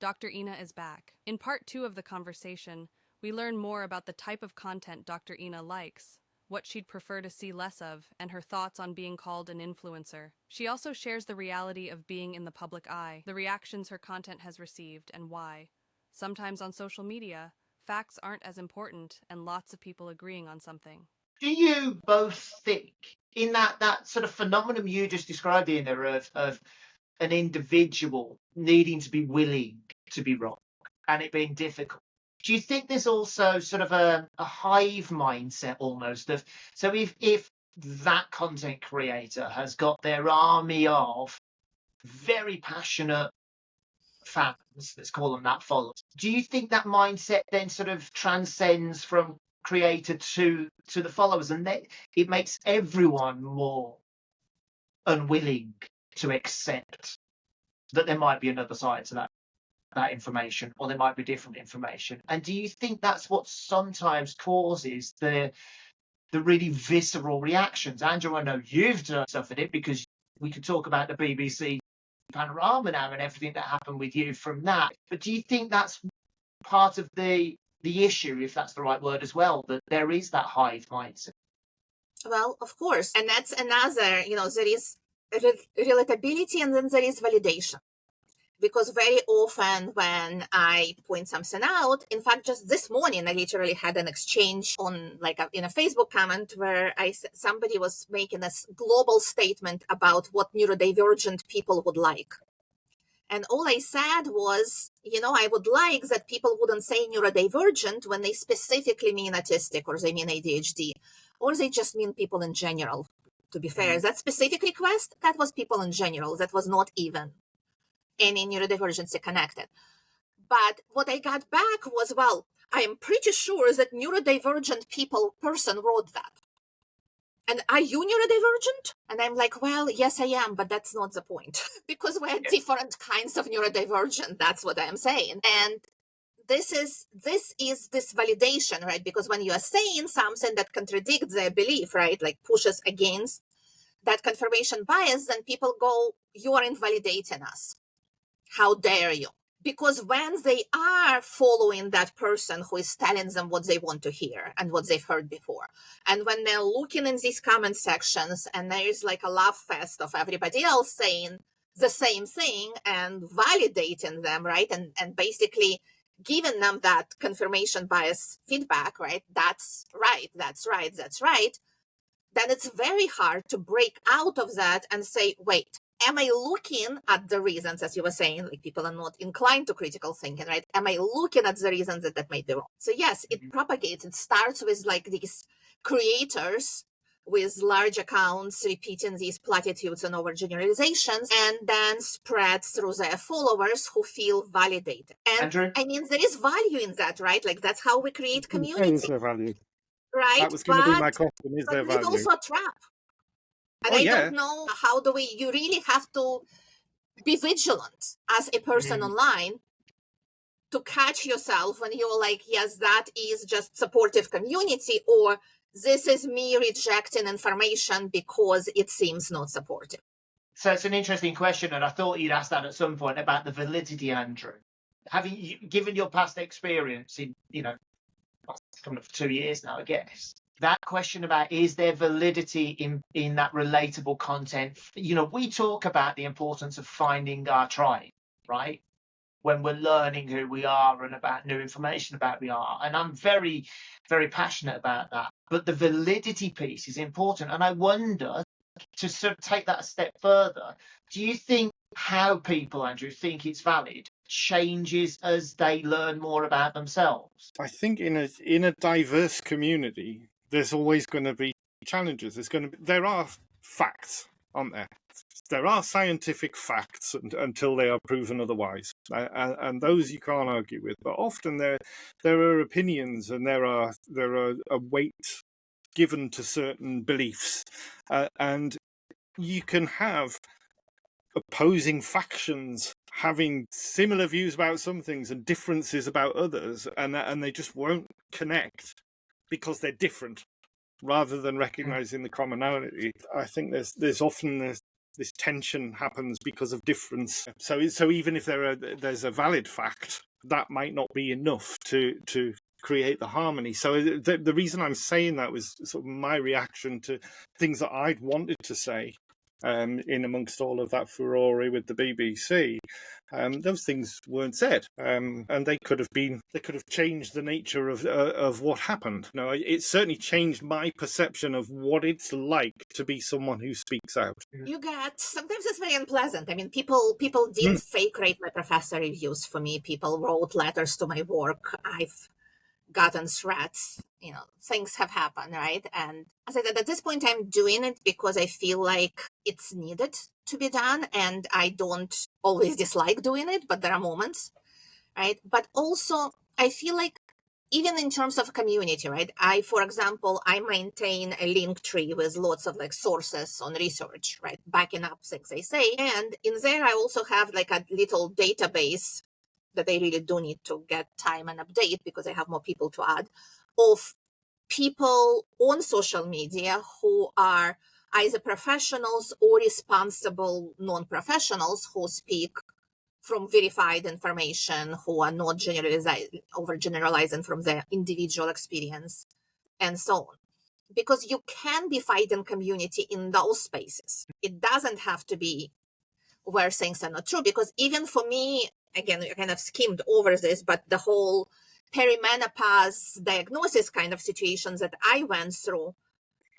Dr. Ina is back. In part 2 of the conversation, we learn more about the type of content Dr. Ina likes, what she'd prefer to see less of, and her thoughts on being called an influencer. She also shares the reality of being in the public eye, the reactions her content has received, and why. Sometimes on social media, facts aren't as important, and lots of people agreeing on something. Do you both think, in that sort of phenomenon you just described, Ina, of an individual needing to be willing to be wrong and it being difficult, do you think there's also sort of a hive mindset almost of, so if that content creator has got their army of very passionate fans, let's call them that, followers, do you think that mindset then sort of transcends from creator to the followers, and that it makes everyone more unwilling to accept that there might be another side to that information, or there might be different information? And do you think that's what sometimes causes the really visceral reactions? Andrew, I know you've suffered it, because we could talk about the BBC panorama now and everything that happened with you from that. But do you think that's part of the issue, if that's the right word as well, that there is that hive mindset? Well, of course. And that's another, there is relatability and then there is validation. Because very often when I point something out, in fact, just this morning, I literally had an exchange on in a Facebook comment where somebody was making a global statement about what neurodivergent people would like. And all I said was, I would like that people wouldn't say neurodivergent when they specifically mean autistic, or they mean ADHD, or they just mean people in general. To be fair, that specific request, that was people in general. That was not even any neurodivergency connected. But what I got back was, well, I am pretty sure that neurodivergent person wrote that. And are you neurodivergent? And I'm like, well, yes, I am, but that's not the point. Because we're different kinds of neurodivergent. That's what I'm saying. And this is this validation, right? Because when you are saying something that contradicts their belief, right, like pushes against that confirmation bias, then people go, you are invalidating us. How dare you? Because when they are following that person who is telling them what they want to hear and what they've heard before, and when they're looking in these comment sections and there is like a laugh fest of everybody else saying the same thing and validating them, right, and basically giving them that confirmation bias feedback, right, that's right, then it's very hard to break out of that and say, wait, am I looking at the reasons, as you were saying, like people are not inclined to critical thinking, right? Am I looking at the reasons that may be wrong? So yes, it propagates. It starts with like these creators with large accounts repeating these platitudes and overgeneralizations, and then spreads through their followers who feel validated. And Andrew? I mean, there is value in that, right? Like that's how we create community. Is there value? Right? That was going to be my question. Is there value? There's also a trap. And I don't know you really have to be vigilant as a person online to catch yourself when you're like, yes, that is just supportive community, or this is me rejecting information because it seems not supportive. So it's an interesting question, and I thought you'd ask that at some point about the validity, Andrew. Given your past experience in, coming up for 2 years now, I guess, that question about, is there validity in that relatable content? We talk about the importance of finding our tribe, right? When we're learning who we are and about new information about who we are. And I'm very, very passionate about that. But the validity piece is important. And I wonder, to sort of take that a step further, do you think how people, Andrew, think it's valid changes as they learn more about themselves? I think in a diverse community, there's always going to be challenges. There are facts, aren't there? There are scientific facts until they are proven otherwise, and those you can't argue with. But often there are opinions, and there are a weight given to certain beliefs, and you can have opposing factions having similar views about some things and differences about others, and they just won't connect because they're different, rather than recognizing the commonality. I think there's often this tension happens because of difference. So even if there's a valid fact, that might not be enough to create the harmony. So the reason I'm saying that was sort of my reaction to things that I'd wanted to say in amongst all of that furore with the BBC. Those things weren't said, and they could have changed the nature of what happened. No, it certainly changed my perception of what it's like to be someone who speaks out. Sometimes it's very unpleasant. I mean, people did fake rate my professor reviews for me. People wrote letters to my work. I've gotten threats, things have happened, right? And as I said, at this point, I'm doing it because I feel like it's needed to be done. And I don't always dislike doing it, but there are moments, right? But also, I feel like even in terms of community, right? For example, I maintain a link tree with lots of sources on research, right? Backing up things I say. And in there, I also have a little database that I really do need to get time and update because I have more people to add, of people on social media who are either professionals or responsible non-professionals who speak from verified information, who are not overgeneralizing from their individual experience, and so on. Because you can be fighting community in those spaces. It doesn't have to be where things are not true, because even for me, again, I kind of skimmed over this, but the whole perimenopause diagnosis kind of situations that I went through,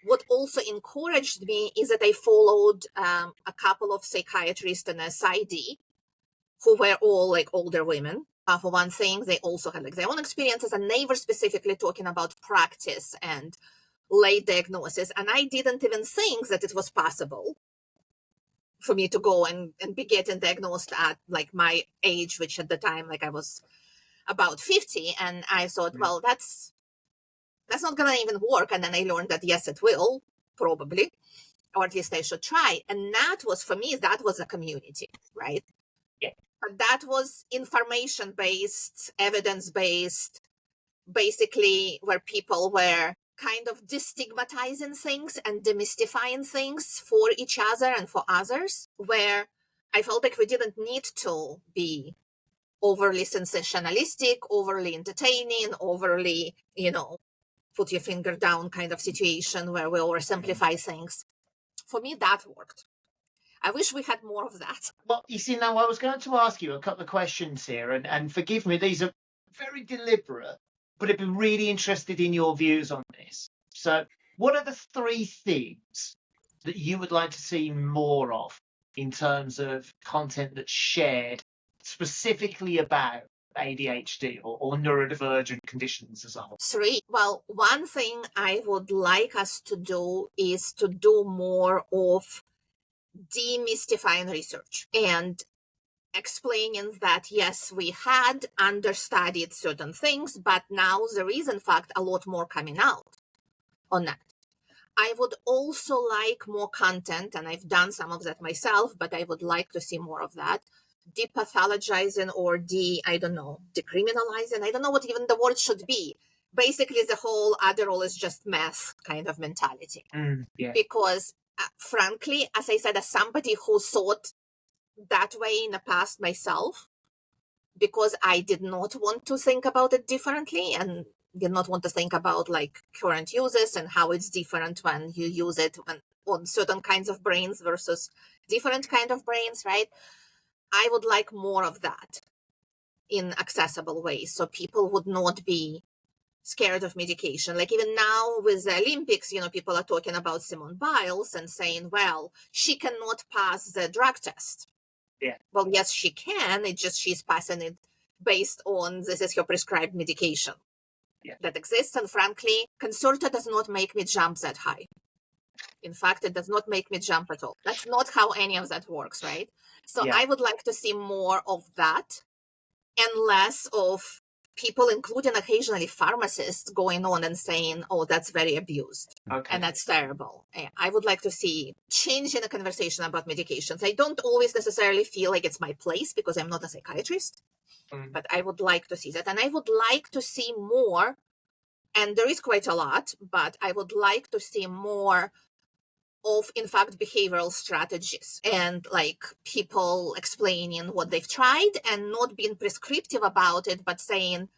what also encouraged me is that I followed a couple of psychiatrists in SID who were all older women. For one thing, they also had their own experiences, and they were specifically talking about practice and late diagnosis. And I didn't even think that it was possible for me to go and be getting diagnosed at my age, which at the time, I was about 50. And I thought, well, that's not going to even work. And then I learned that, yes, it will, probably, or at least I should try. And that was, for me, that was a community, right? Yeah. But that was information-based, evidence-based, basically where people were kind of destigmatizing things and demystifying things for each other and for others, where I felt like we didn't need to be overly sensationalistic, overly entertaining, overly, put your finger down kind of situation where we oversimplify things. For me, that worked. I wish we had more of that. Well, you see, now I was going to ask you a couple of questions here, and forgive me, these are very deliberate, but I'd be really interested in your views on this. So what are the 3 things that you would like to see more of in terms of content that's shared specifically about ADHD or neurodivergent conditions as a whole? 3. Well, one thing I would like us to do is to do more of demystifying research and explaining that, yes, we had understudied certain things, but now there is, in fact, a lot more coming out on that. I would also like more content, and I've done some of that myself, but I would like to see more of that. Depathologizing or decriminalizing. I don't know what even the word should be. Basically, the whole Adderall is just meth kind of mentality. Yeah. Because frankly, as I said, as somebody who thought that way in the past myself, because I did not want to think about it differently and did not want to think about current uses and how it's different when you use it on certain kinds of brains versus different kind of brains, right? I would like more of that in accessible ways, so people would not be scared of medication. Even now with the Olympics, people are talking about Simone Biles and saying, well, she cannot pass the drug test. Yeah. Well, yes, she can. It's just she's passing it based on this is her prescribed medication that exists. And frankly, Concerta does not make me jump that high. In fact, it does not make me jump at all. That's not how any of that works, right? So I would like to see more of that and less of people, including occasionally pharmacists, going on and saying, oh, that's very abused. Okay. And that's terrible. I would like to see change in the conversation about medications. I don't always necessarily feel like it's my place because I'm not a psychiatrist, but I would like to see that. And I would like to see more, and there is quite a lot, but I would like to see more of, in fact, behavioral strategies, and like people explaining what they've tried and not being prescriptive about it, but saying,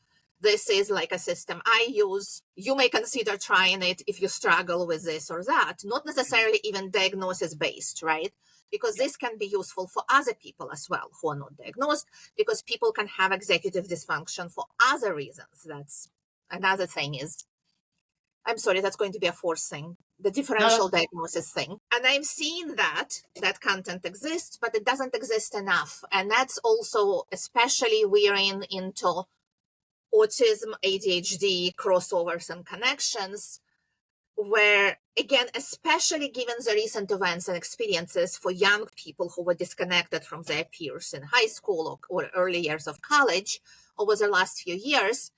this is like a system I use. You may consider trying it if you struggle with this or that, not necessarily even diagnosis based, right? Because this can be useful for other people as well who are not diagnosed, because people can have executive dysfunction for other reasons. That's another thing is, I'm sorry, that's going to be a fourth thing, the differential diagnosis thing. And I'm seeing that content exists, but it doesn't exist enough. And that's also especially wearing into autism, ADHD, crossovers and connections, where, again, especially given the recent events and experiences for young people who were disconnected from their peers in high school or early years of college over the last few years,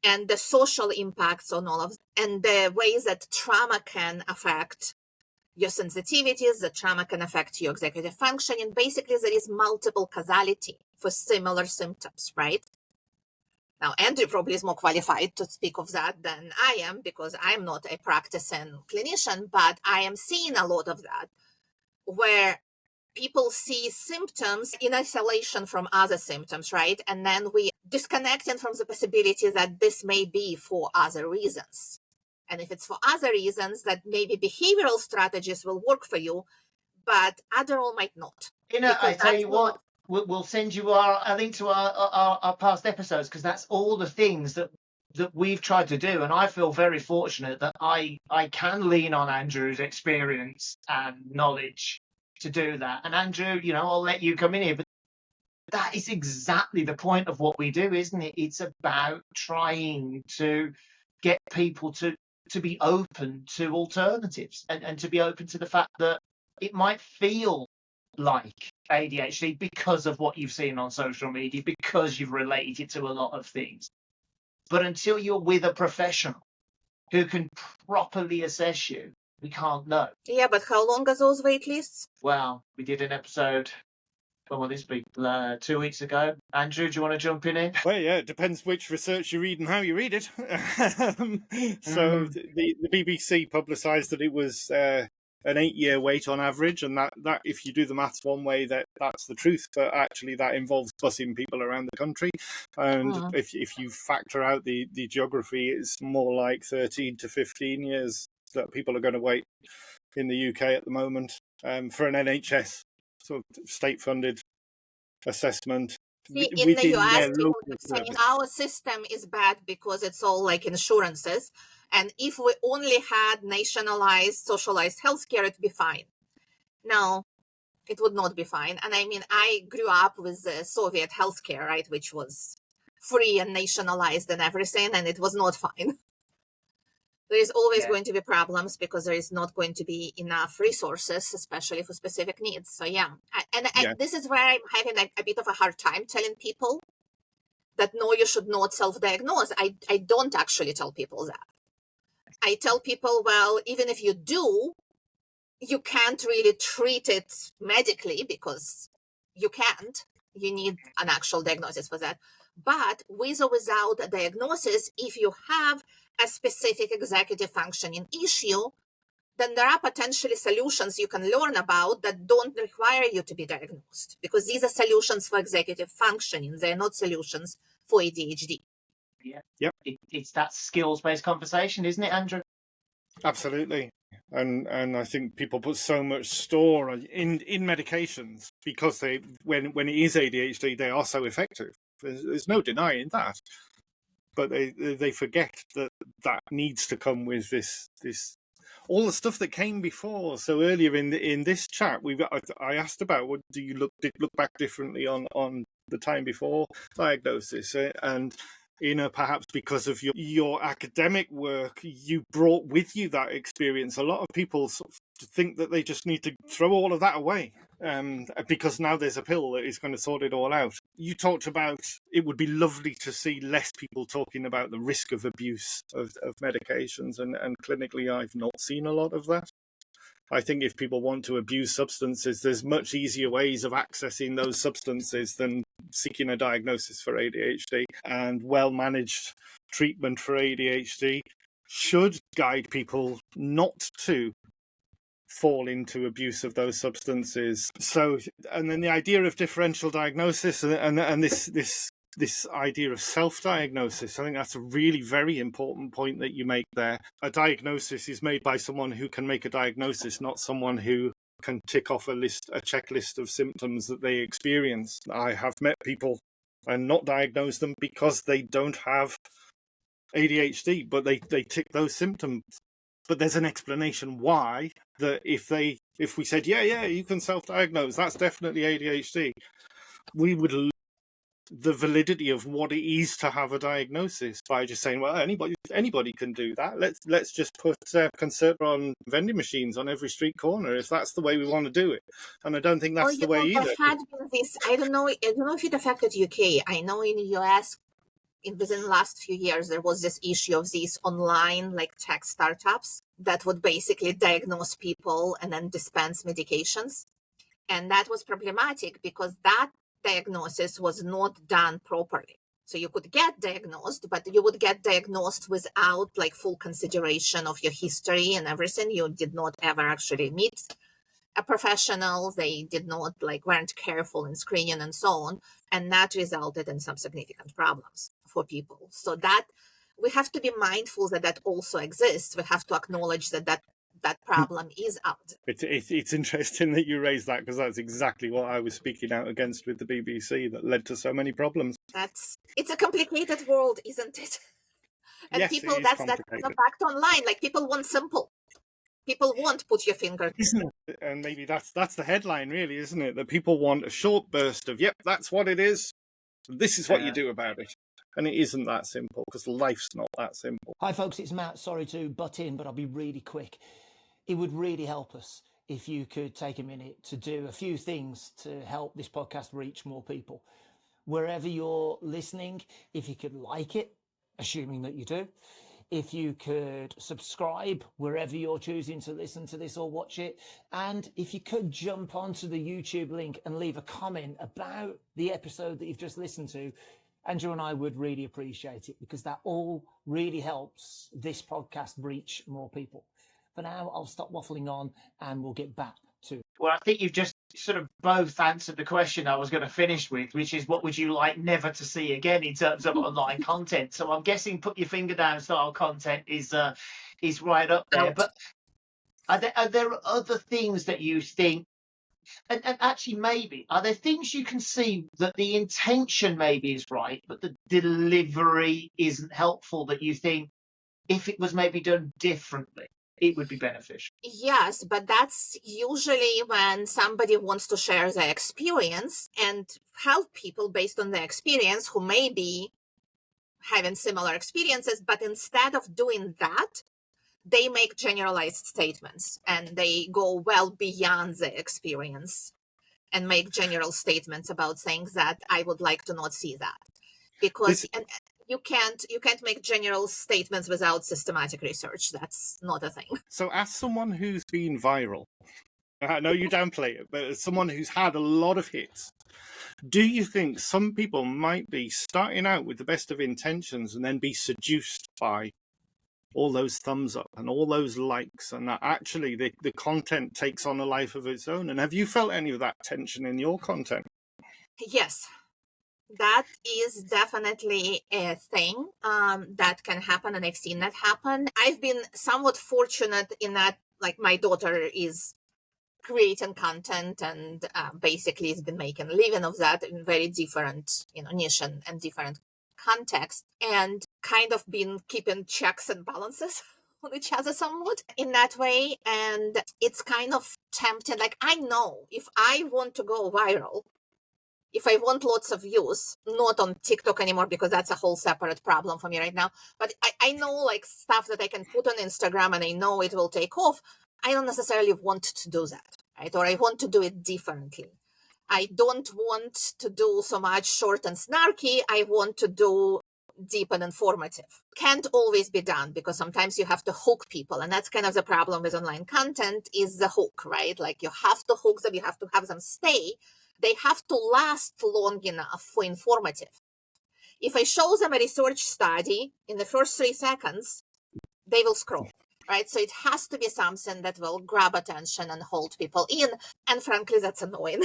and the social impacts on all of, and the ways that trauma can affect your sensitivities, the trauma can affect your executive functioning. Basically, there is multiple causality for similar symptoms, right? Now, Andrew probably is more qualified to speak of that than I am, because I'm not a practicing clinician, but I am seeing a lot of that, where people see symptoms in isolation from other symptoms, right? And then we disconnecting from the possibility that this may be for other reasons. And if it's for other reasons, that maybe behavioral strategies will work for you, but Adderall might not. I tell you what, we'll send you a link to our past episodes, because that's all the things that we've tried to do. And I feel very fortunate that I can lean on Andrew's experience and knowledge to do that. And Andrew, I'll let you come in here, but that is exactly the point of what we do, isn't it? It's about trying to get people to be open to alternatives and to be open to the fact that it might feel like ADHD because of what you've seen on social media, because you've related to a lot of things. But until you're with a professional who can properly assess you, we can't know. Yeah, but how long are those wait lists? Well, we did an episode, when will this be? 2 weeks ago. Andrew, do you want to jump in here? Well, yeah, it depends which research you read and how you read it. So the BBC publicised that it was an 8-year wait on average, and that if you do the maths one way, that's the truth, but actually that involves busing people around the country. And if you factor out the geography, it's more like 13 to 15 years that people are going to wait in the UK at the moment for an NHS sort of state-funded assessment. See, in the US, people keep saying our system is bad because it's all like insurances. And if we only had nationalized, socialized healthcare, it'd be fine. No, it would not be fine. And I mean, I grew up with the Soviet healthcare, right, which was free and nationalized and everything, and it was not fine. There is always going to be problems because there is not going to be enough resources, especially for specific needs. So this is where I'm having a bit of a hard time telling people that no, you should not self-diagnose. I don't actually tell people that. I tell people, well, even if you do, you can't really treat it medically because you can't. You need an actual diagnosis for that. But with or without a diagnosis, if you have a specific executive functioning issue, then there are potentially solutions you can learn about that don't require you to be diagnosed, because these are solutions for executive functioning. They're not solutions for ADHD. Yeah. Yep. It's that skills-based conversation, isn't it, Andrew? Absolutely. And I think people put so much store in medications because when it is ADHD, they are so effective. There's no denying that. But they forget that needs to come with this all the stuff that came before. So earlier in this chat, I asked about did you look back differently on the time before diagnosis, and perhaps because of your academic work, you brought with you that experience. A lot of people sort of think that they just need to throw all of that away because now there's a pill that is going to sort it all out. You talked about it would be lovely to see less people talking about the risk of abuse of medications, and clinically I've not seen a lot of that. I think if people want to abuse substances, there's much easier ways of accessing those substances than seeking a diagnosis for ADHD. And well-managed treatment for ADHD should guide people not to fall into abuse of those substances. So, and then the idea of differential diagnosis and this idea of self-diagnosis, I think that's a really very important point that you make there. A diagnosis is made by someone who can make a diagnosis, not someone who can tick off a checklist of symptoms that they experience. I have met people and not diagnosed them because they don't have ADHD, but they tick those symptoms. But there's an explanation why, that if we said, yeah, you can self-diagnose, that's definitely ADHD, we would lose the validity of what it is to have a diagnosis by just saying, well, anybody can do that. Let's just put conservator on vending machines on every street corner if that's the way we want to do it. And I don't think that's the way either. There had been this, I don't know if it affected UK. I know in the US, within the last few years, there was this issue of these online like tech startups that would basically diagnose people and then dispense medications. And that was problematic because that diagnosis was not done properly. So you could get diagnosed, but you would get diagnosed without like full consideration of your history and everything. You did not ever actually meet a professional. They did not weren't careful in screening and so on. And that resulted in some significant problems for people. So that we have to be mindful that also exists. We have to acknowledge that problem is out. It's interesting that you raised that, because that's exactly what I was speaking out against with the BBC that led to so many problems. It's a complicated world, isn't it? And yes, people, that's kind of back to online. Like, people want simple. People won't put your finger. Isn't it? And maybe that's the headline, really, isn't it? That people want a short burst of, yep, that's what it is. This is what you do about it. And it isn't that simple, because life's not that simple. Hi, folks, it's Matt. Sorry to butt in, but I'll be really quick. It would really help us if you could take a minute to do a few things to help this podcast reach more people. Wherever you're listening, if you could like it, assuming that you do, if you could subscribe wherever you're choosing to listen to this or watch it, and if you could jump onto the YouTube link and leave a comment about the episode that you've just listened to, Andrew and I would really appreciate it, because that all really helps this podcast reach more people. For now, I'll stop waffling on and we'll get back to... Well, I think you've just sort of both answered the question I was going to finish with, which is, what would you like never to see again in terms of online content? So I'm guessing put your finger down style content is right up there. But are there other things that you think, and actually maybe, are there things you can see that the intention maybe is right, but the delivery isn't helpful, that you think if it was maybe done differently, it would be beneficial? Yes, but that's usually when somebody wants to share their experience and help people based on their experience who may be having similar experiences, but instead of doing that, they make generalized statements and they go well beyond their experience and make general statements about things that I would like to not see that. Because you can't make general statements without systematic research. That's not a thing. So as someone who's been viral, I know you downplay it, but as someone who's had a lot of hits, do you think some people might be starting out with the best of intentions and then be seduced by all those thumbs up and all those likes, and that actually the content takes on a life of its own? And have you felt any of that tension in your content? Yes. That is definitely a thing that can happen, and I've seen that happen. I've been somewhat fortunate in that, my daughter is creating content and basically has been making a living of that in very different, niche and different context, and kind of been keeping checks and balances on each other somewhat in that way. And it's kind of tempting. I know if I want to go viral, if I want lots of views, not on TikTok anymore, because that's a whole separate problem for me right now. But I know stuff that I can put on Instagram and I know it will take off. I don't necessarily want to do that, right? Or I want to do it differently. I don't want to do so much short and snarky. I want to do deep and informative. Can't always be done, because sometimes you have to hook people. And that's kind of the problem with online content, is the hook, right? You have to hook them, you have to have them stay. They have to last long enough for informative. If I show them a research study in the first 3 seconds, they will scroll. right? So it has to be something that will grab attention and hold people in. And frankly, that's annoying.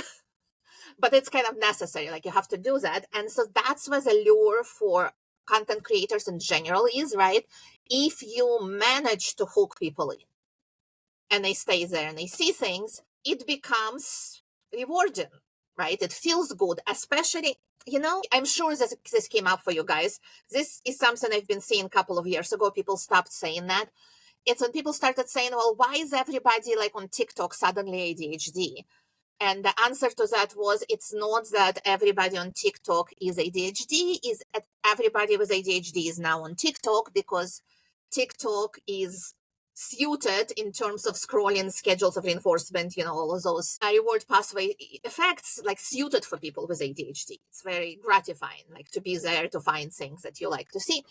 But it's kind of necessary. Like, you have to do that. And so that's where the lure for content creators in general is, right? If you manage to hook people in and they stay there and they see things, it becomes rewarding, right? It feels good, especially, I'm sure this came up for you guys. This is something I've been seeing a couple of years ago. People stopped saying that. It's when people started saying, well, why is everybody like on TikTok suddenly ADHD? And the answer to that was, it's not that everybody on TikTok is ADHD, is everybody with ADHD is now on TikTok, because TikTok is suited in terms of scrolling, schedules of reinforcement, all of those reward pathway effects, like suited for people with ADHD. It's very gratifying, like to be there to find things that you like to see.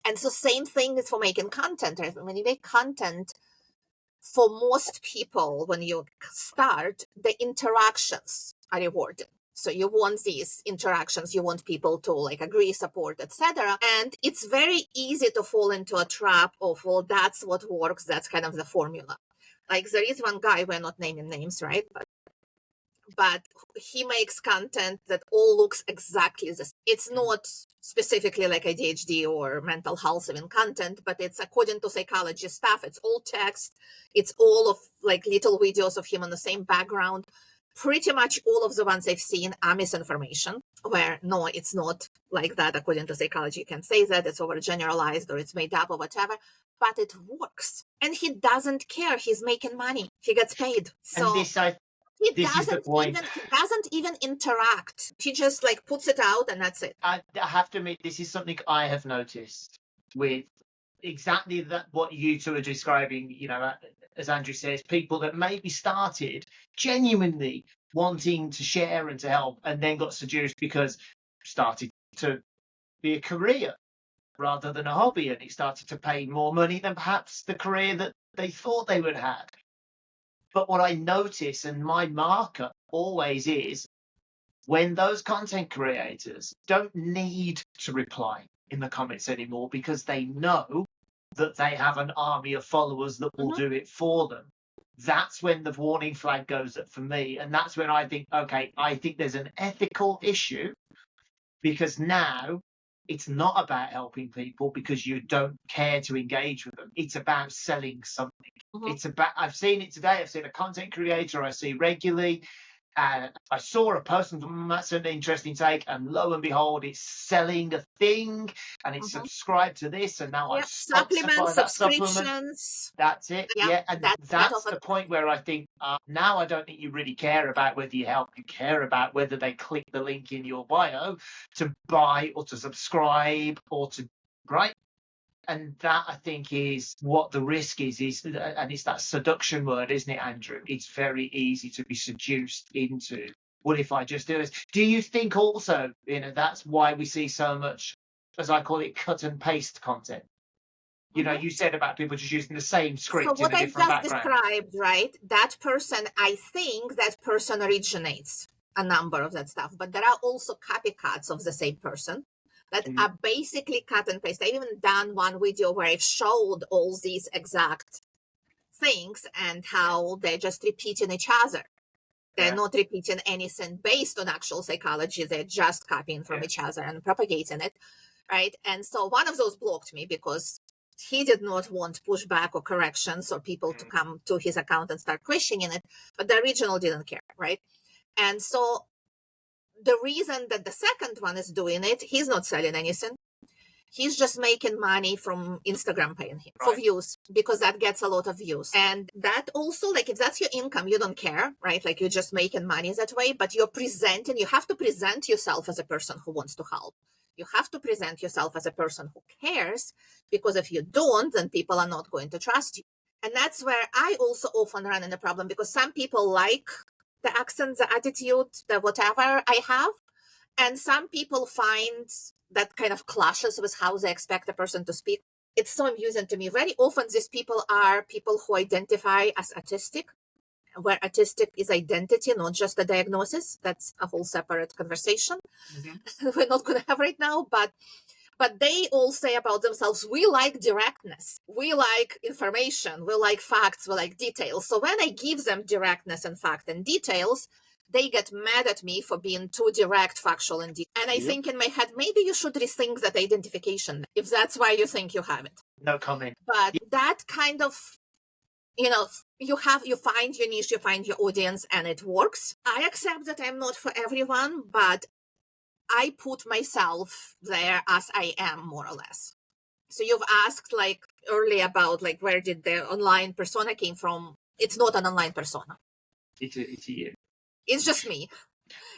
And so same thing is for making content, right? When you make content, for most people, when you start, the interactions are rewarding. So you want these interactions, you want people to like agree, support, etc. And it's very easy to fall into a trap of, well, that's what works. That's kind of the formula. Like, there is one guy, we're not naming names, right? But he makes content that all looks exactly the same. It's not specifically like ADHD or mental health even content, but it's according to psychology stuff. It's all text. It's all of like little videos of him on the same background. Pretty much all of the ones I've seen are misinformation, where no, it's not like that. According to psychology, you can say that it's overgeneralized or it's made up or whatever, but it works. And he doesn't care. He's making money. He gets paid. So this is the point. He doesn't even interact. He just like puts it out and that's it. I have to admit, this is something I have noticed with exactly that, what you two are describing, as Andrew says, people that maybe started genuinely wanting to share and to help, and then got seduced because it started to be a career rather than a hobby, and it started to pay more money than perhaps the career that they thought they would have. But what I notice, and my marker always is, when those content creators don't need to reply in the comments anymore because they know that they have an army of followers that will do it for them, that's when the warning flag goes up for me. And that's when I think, okay, I think there's an ethical issue, because now it's not about helping people because you don't care to engage with them. It's about selling something. It's about, I've seen it today. I've seen a content creator I see regularly. I saw a person, that's an interesting take, and lo and behold, it's selling a thing, and it's subscribed to this, and now I supplements, subscriptions. Supplement. That's it. Yeah, and that's the point where I think now I don't think you really care about whether you help. You care about whether they click the link in your bio to buy or to subscribe or to, right? And that, I think, is what the risk is, and it's that seduction word, isn't it, Andrew? It's very easy to be seduced into, what if I just do this? Do you think also, that's why we see so much, as I call it, cut and paste content? You said about people just using the same script in a different background. So what I just described, right, that person, I think that person originates a number of that stuff, but there are also copycats of the same person that are basically cut and paste. I've even done one video where I've showed all these exact things and how they're just repeating each other. They're not repeating anything based on actual psychology. They're just copying from each other and propagating it, right? And so one of those blocked me because he did not want pushback or corrections or people to come to his account and start questioning it, but the original didn't care, right? And so the reason that the second one is doing it, he's not selling anything. He's just making money from Instagram paying him for views, because that gets a lot of views. And that also, like, if that's your income, you don't care, right? Like, you're just making money that way, but you have to present yourself as a person who wants to help. You have to present yourself as a person who cares, because if you don't, then people are not going to trust you. And that's where I also often run into a problem, because some people like the accent, the attitude, the whatever I have. And some people find that kind of clashes with how they expect a person to speak. It's so amusing to me. Very often these people are people who identify as autistic, where autistic is identity, not just a diagnosis. That's a whole separate conversation we're not going to have right now. But But they all say about themselves, we like directness, we like information, we like facts, we like details. So when I give them directness and fact and details, they get mad at me for being too direct, factual, and And I think in my head, maybe you should rethink that identification if that's why you think you have it. No comment. But that kind of, you find your niche, you find your audience, and it works. I accept that I'm not for everyone, but I put myself there as I am, more or less. So you've asked like earlier about like where did the online persona came from. It's not an online persona. It's you. It's just me.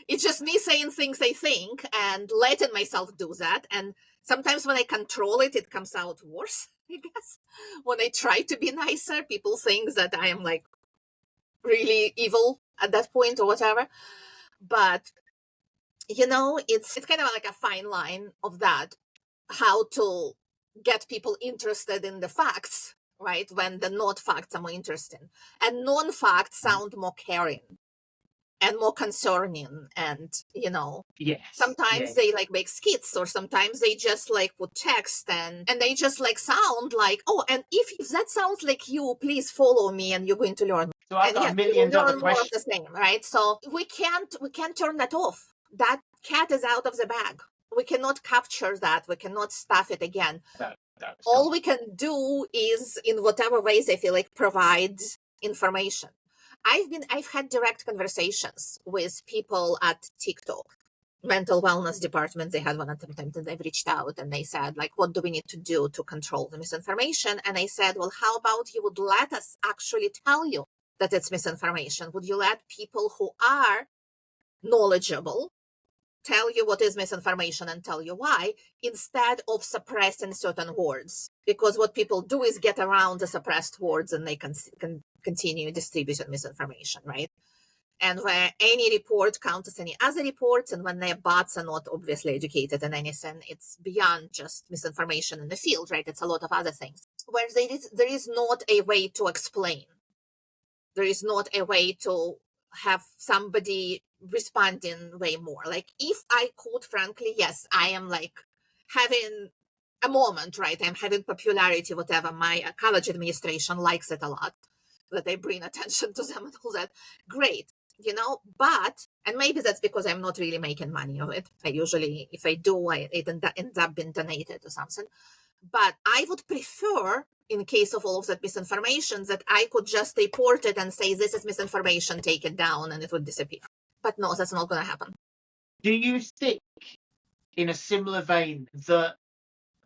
It's just me saying things I think and letting myself do that. And sometimes when I control it, it comes out worse, I guess. When I try to be nicer, people think that I am like really evil at that point or whatever. But it's kind of like a fine line of that, how to get people interested in the facts, right? When the not facts are more interesting. And non-facts sound more caring and more concerning. And, Yes. sometimes they like make skits, or sometimes they just like put text and they just like sound like, oh, and if that sounds like you, please follow me and you're going to learn. So I've got a million-dollar more of question. the same, right? So we can't turn that off. That cat is out of the bag. We cannot capture that. We cannot stuff it again. All we can do is, in whatever ways I feel like, provide information. I've had direct conversations with people at TikTok, mental wellness department. They had one at the time, and they've reached out and they said, like, what do we need to do to control the misinformation? And I said, well, how about you would let us actually tell you that it's misinformation? Would you let people who are knowledgeable tell you what is misinformation and tell you why, instead of suppressing certain words? Because what people do is get around the suppressed words and they can continue distributing misinformation, right? And where any report counts as any other reports, and when their bots are not obviously educated in anything, it's beyond just misinformation in the field, right? It's a lot of other things. Where there is not a way to explain. There is not a way to have somebody responding way more. Like, if I could, frankly, yes, I am like having a moment, right? I'm having popularity, whatever. My college administration likes it a lot, that I bring attention to them and all that. Great, but, and maybe that's because I'm not really making money of it. I usually, if I do, it ends up being donated or something. But I would prefer, in case of all of that misinformation, that I could just report it and say, this is misinformation, take it down, and it would disappear. But no, that's not going to happen. Do you think, in a similar vein, that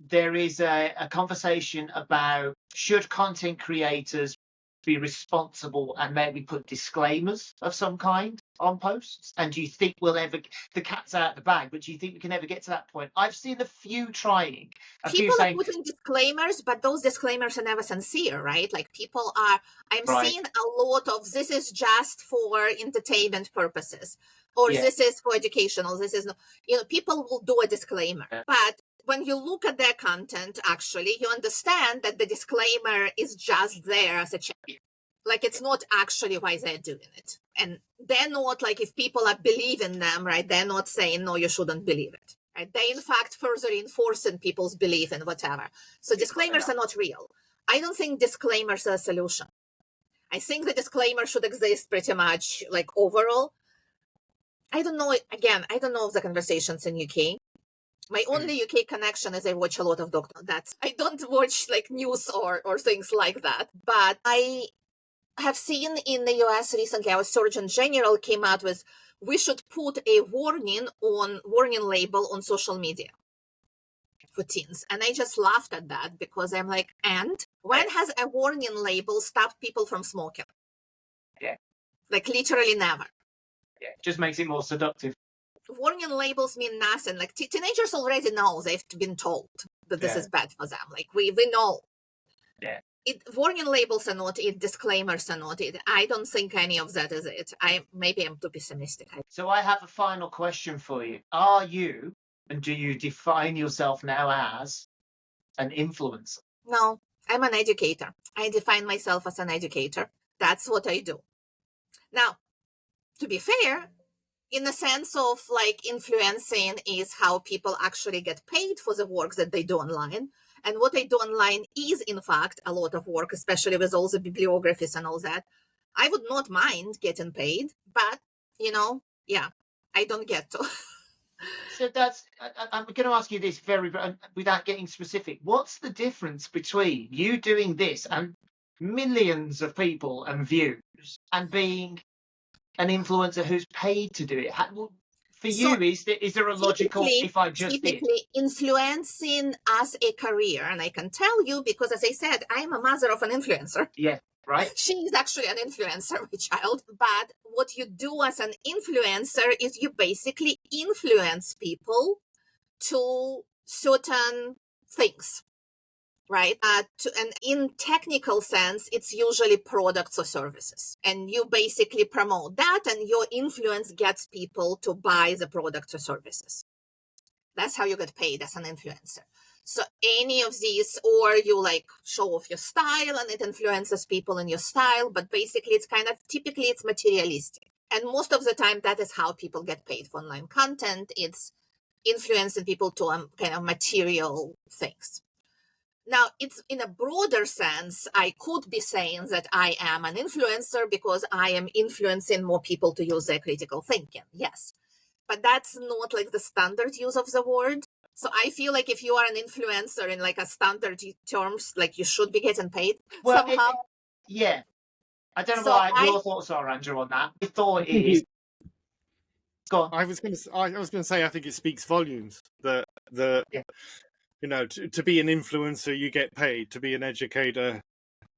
there is a conversation about should content creators be responsible and maybe put disclaimers of some kind on posts? And do you think we'll ever, the cat's out of the bag, but do you think we can ever get to that point? I've seen a few trying. People are putting disclaimers, but those disclaimers are never sincere, right? Like, people are, seeing a lot of, this is just for entertainment purposes, or this is for educational, this is no, people will do a disclaimer. But when you look at their content, actually, you understand that the disclaimer is just there as a check. Like, it's not actually why they're doing it. And they're not, like, if people are believing them, right, they're not saying, no, you shouldn't believe it. Right? They, in fact, further reinforcing people's belief in whatever. So disclaimers are not real. I don't think disclaimers are a solution. I think the disclaimer should exist pretty much, like, overall. I don't know, again, I don't know of the conversations in UK. My only UK connection is I watch a lot of Doctor. I don't watch like news or things like that. But I have seen in the US recently, our Surgeon General came out with, we should put a warning label on social media for teens. And I just laughed at that, because I'm like, and when has a warning label stopped people from smoking? Yeah. Like, literally never. Yeah, just makes it more seductive. Warning labels mean nothing. Like, teenagers already know, they've been told that this is bad for them. Like, we know. Yeah. Warning labels are not it, disclaimers are not it. I don't think any of that is it. Maybe I'm too pessimistic. So I have a final question for you. Are you, and do you define yourself now as, an influencer? No, I'm an educator. I define myself as an educator. That's what I do. Now, to be fair, in the sense of like influencing is how people actually get paid for the work that they do online. And what I do online is, in fact, a lot of work, especially with all the bibliographies and all that. I would not mind getting paid, but, yeah, I don't get to. So I'm going to ask you this without getting specific. What's the difference between you doing this and millions of people and views and being an influencer who's paid to do it? For you, is there a logical, if I just did? Typically, influencing as a career, and I can tell you because, as I said, I'm a mother of an influencer. Yeah, right. She is actually an influencer, my child. But what you do as an influencer is you basically influence people to certain things, right? And in technical sense, it's usually products or services. And you basically promote that, and your influence gets people to buy the products or services. That's how you get paid as an influencer. So any of these, or you like show off your style and it influences people in your style, but basically it's typically it's materialistic. And most of the time that is how people get paid for online content. It's influencing people to kind of material things. Now, it's in a broader sense, I could be saying that I am an influencer because I am influencing more people to use their critical thinking. Yes. But that's not like the standard use of the word. So I feel like if you are an influencer in like a standard terms, like you should be getting paid somehow. Yeah. I don't know what your thoughts are, Andrew, on that. I thought it is. Go on. I was going to say, I think it speaks volumes that to be an influencer, you get paid. To be an educator,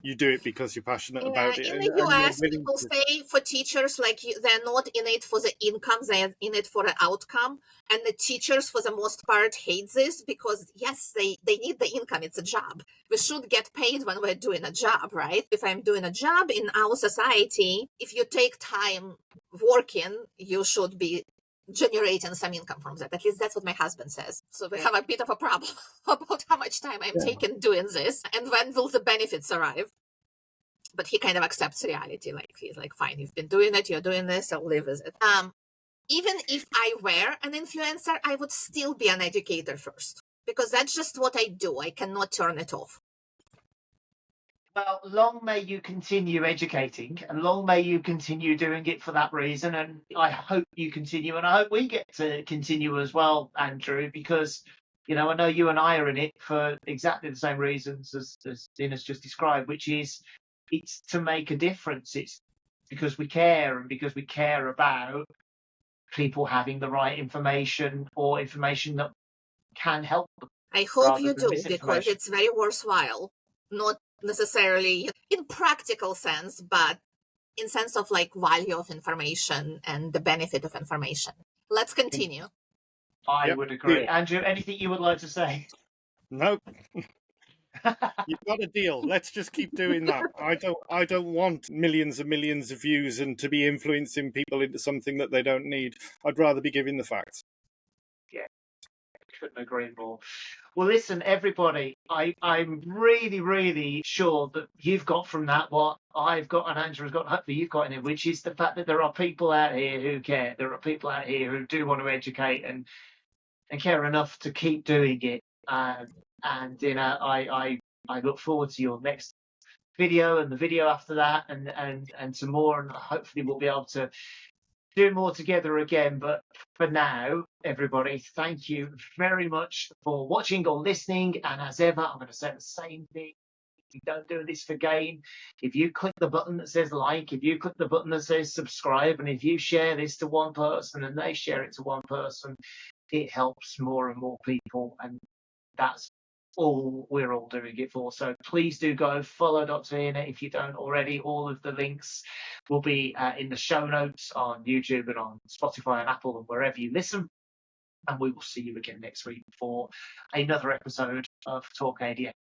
you do it because you're passionate about it. In the US, people say for teachers, like they're not in it for the income, they're in it for the outcome. And the teachers, for the most part, hate this because, yes, they need the income. It's a job. We should get paid when we're doing a job, right? If I'm doing a job in our society, if you take time working, you should be generating some income from that. At least that's what my husband says. So we have a bit of a problem about how much time I'm taking doing this and when will the benefits arrive. But he kind of accepts reality. Like he's like, fine, you've been doing it, you're doing this, I'll live with it. Even if I were an influencer, I would still be an educator first because that's just what I do. I cannot turn it off. Well, long may you continue educating and long may you continue doing it for that reason. And I hope you continue and I hope we get to continue as well, Andrew, because, I know you and I are in it for exactly the same reasons as Dina's just described, which is it's to make a difference. It's because we care and because we care about people having the right information or information that can help them. I hope you do because it's very worthwhile. Not necessarily in practical sense, but in sense of like value of information and the benefit of information. Let's continue. I would agree. Yeah. Andrew, anything you would like to say? Nope. You've got a deal. Let's just keep doing that. I don't want millions and millions of views and to be influencing people into something that they don't need. I'd rather be giving the facts. Yeah, couldn't agree more. Well, listen, everybody, I'm really, really sure that you've got from that what I've got and Andrew's got, hopefully you've got in it, which is the fact that there are people out here who care. There are people out here who do want to educate and care enough to keep doing it. And I look forward to your next video and the video after that and some more. And hopefully we'll be able to do more together again. But for now, everybody, thank you very much for watching or listening. And as ever, I'm going to say the same thing. If you don't do this for gain, if you click the button that says like, if you click the button that says subscribe, and if you share this to one person and they share it to one person, it helps more and more people. And that's all we're all doing it for. So please do go follow Dr. Ina if you don't already. All of the links will be in the show notes on YouTube and on Spotify and Apple and wherever you listen. And we will see you again next week for another episode of Talk ADHD.